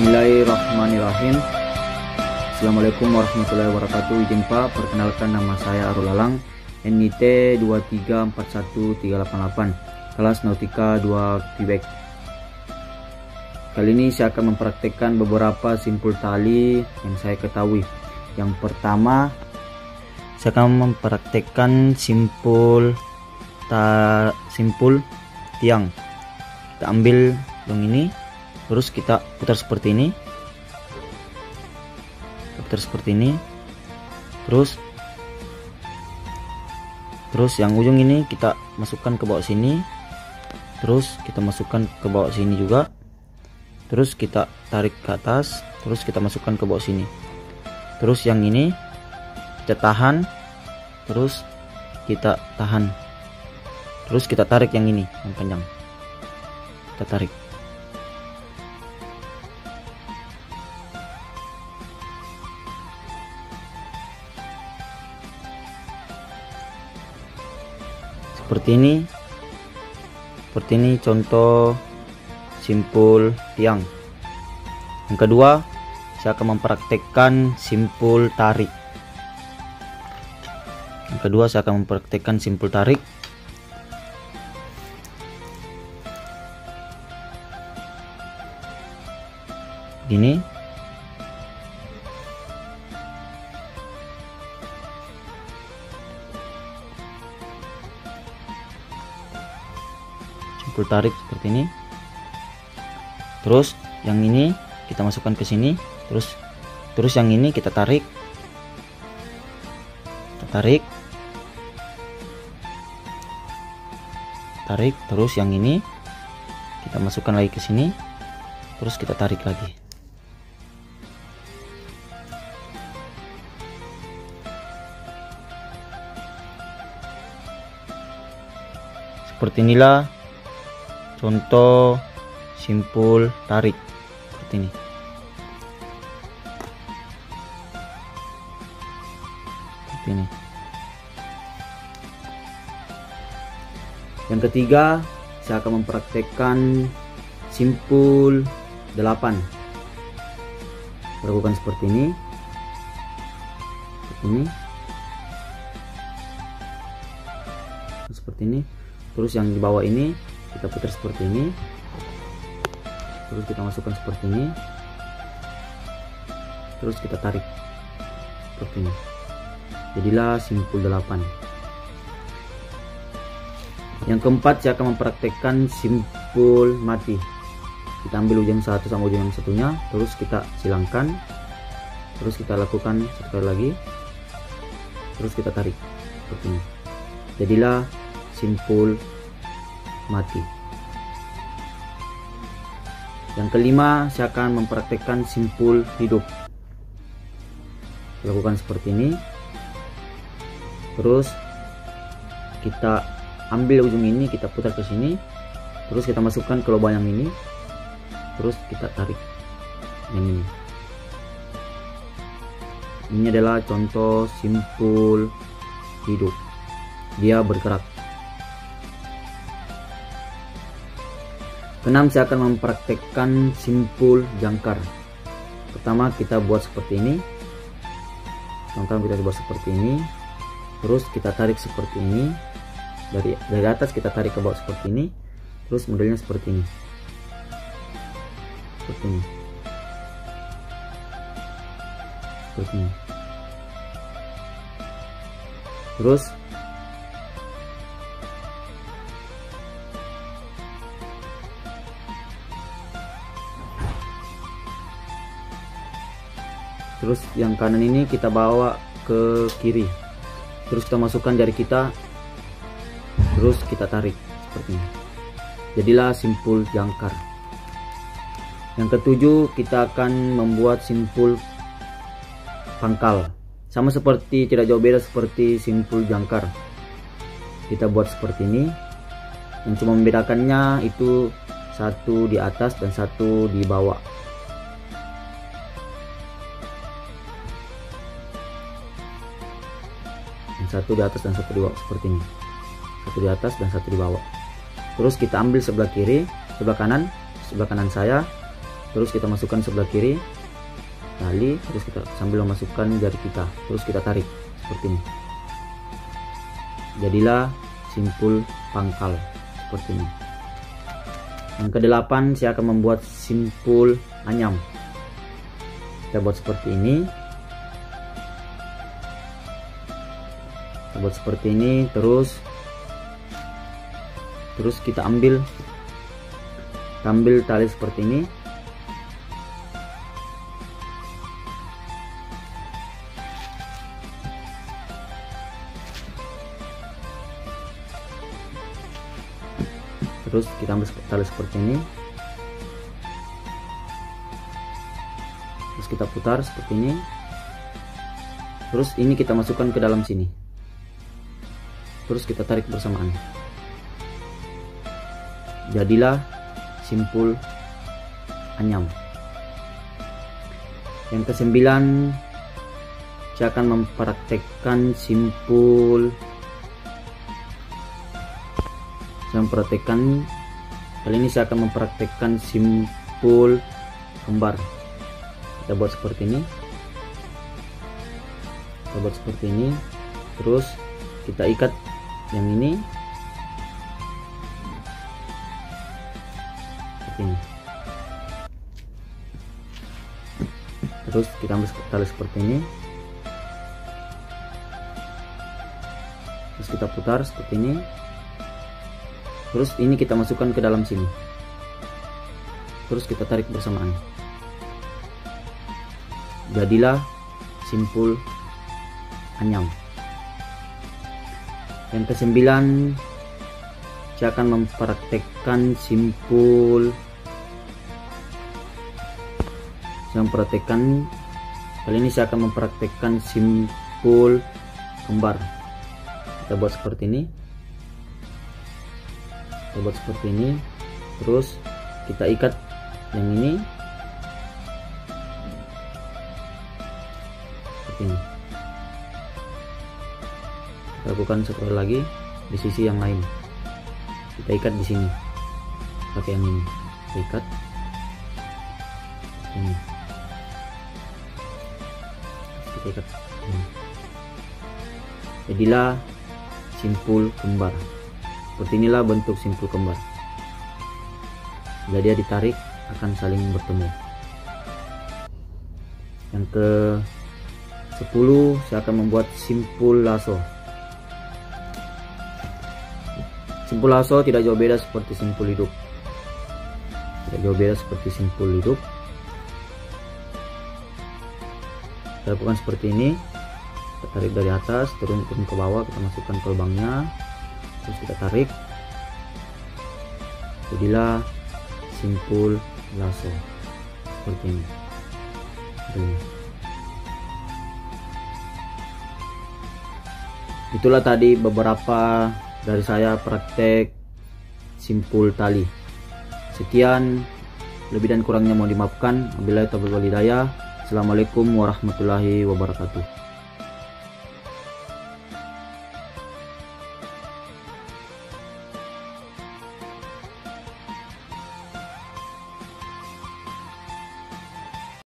Bismillahirrahmanirrahim. Assalamualaikum warahmatullahi wabarakatuh. Izin Pak, perkenalkan nama saya Arul Lalang, NIT 2341388, kelas Nautika 2 Quebec. Kali ini saya akan mempraktekkan beberapa simpul tali yang saya ketahui. Yang pertama, saya akan mempraktekkan simpul tiang. Kita ambil yang ini, terus kita putar seperti ini, terus yang ujung ini kita masukkan ke bawah sini, terus kita masukkan ke bawah sini juga, terus kita tarik ke atas, terus kita masukkan ke bawah sini, terus yang ini kita tahan, terus kita tahan, terus kita tarik yang ini yang panjang, kita tarik. Seperti ini contoh simpul tiang. Yang kedua, saya akan mempraktekkan simpul tarik. Ini simpul tarik seperti ini. Terus yang ini kita masukkan ke sini, terus yang ini kita tarik, terus yang ini kita masukkan lagi ke sini, terus kita tarik lagi. Seperti inilah contoh simpul tarik, seperti ini. Yang ketiga, saya akan mempraktekkan simpul 8. Lakukan seperti ini, seperti ini. Terus yang di bawah ini kita putar seperti ini, terus kita masukkan seperti ini, terus kita tarik seperti ini. Jadilah simpul 8. Yang keempat, saya akan mempraktekkan simpul mati. Kita ambil ujung satu sama ujung yang satunya, terus kita silangkan, terus kita lakukan sekali lagi, terus kita tarik seperti ini. Jadilah simpul mati. Yang kelima, saya akan mempraktekkan simpul hidup. Lakukan seperti ini, terus kita ambil ujung ini, kita putar ke sini, terus kita masukkan ke lubang yang ini, terus kita tarik yang ini. Ini adalah contoh simpul hidup, dia bergerak. Keenam, saya akan mempraktekkan simpul jangkar. Pertama, kita buat seperti ini. Terus kita tarik seperti ini. Dari atas kita tarik ke bawah seperti ini. Terus modelnya seperti ini. Terus yang kanan ini kita bawa ke kiri, terus kita masukkan jari kita, terus kita tarik seperti ini. Jadilah simpul jangkar. Yang ketujuh, kita akan membuat simpul pangkal. Sama seperti, tidak jauh beda seperti simpul jangkar. Kita buat seperti ini. Yang cuma membedakannya itu satu di atas dan satu di bawah. Satu di atas dan satu di bawah seperti ini. Satu di atas dan satu di bawah. Terus kita ambil sebelah kiri, sebelah kanan saya, terus kita masukkan sebelah kiri tali, terus kita sambil memasukkan jari kita, terus kita tarik seperti ini. Jadilah simpul pangkal seperti ini. Yang ke-8 saya akan membuat simpul anyam. Kita buat seperti ini. Kita buat seperti ini, terus kita ambil tali seperti ini. Terus kita ambil tali seperti ini, terus kita putar seperti ini, terus ini kita masukkan ke dalam sini, terus kita tarik bersamaan. Jadilah simpul anyam. Yang ke-9 saya akan mempraktekkan simpul. Kali ini saya akan mempraktekkan simpul kembar. Kita buat seperti ini. Terus kita ikat yang ini seperti ini. Terus kita ambil tali seperti ini. Terus kita putar seperti ini. Terus ini kita masukkan ke dalam sini, terus kita tarik bersamaan. Jadilah simpul anyam. Yang ke-9 saya akan mempraktekkan kali ini saya akan mempraktekkan simpul kembar. Kita buat seperti ini. Terus kita ikat yang ini seperti ini. Kita lakukan sekali lagi di sisi yang lain. Kita ikat di sini pakai yang ini. Kita ikat ini. Kita ikat ini. Jadilah simpul kembar. Seperti inilah bentuk simpul kembar. Bila dia ditarik akan saling bertemu. Yang ke-10 saya akan membuat simpul lasso. Simpul lasso tidak jauh beda seperti simpul hidup. Kita lakukan seperti ini. Kita tarik dari atas turun ke bawah, kita masukkan ke lubangnya. Terus kita tarik. Jadilah simpul lasso seperti ini. Itulah tadi beberapa dari saya praktek simpul tali. Sekian, lebih dan kurangnya mohon dimaafkan. Wabillahi taufiq wal hidayah. Assalamualaikum warahmatullahi wabarakatuh.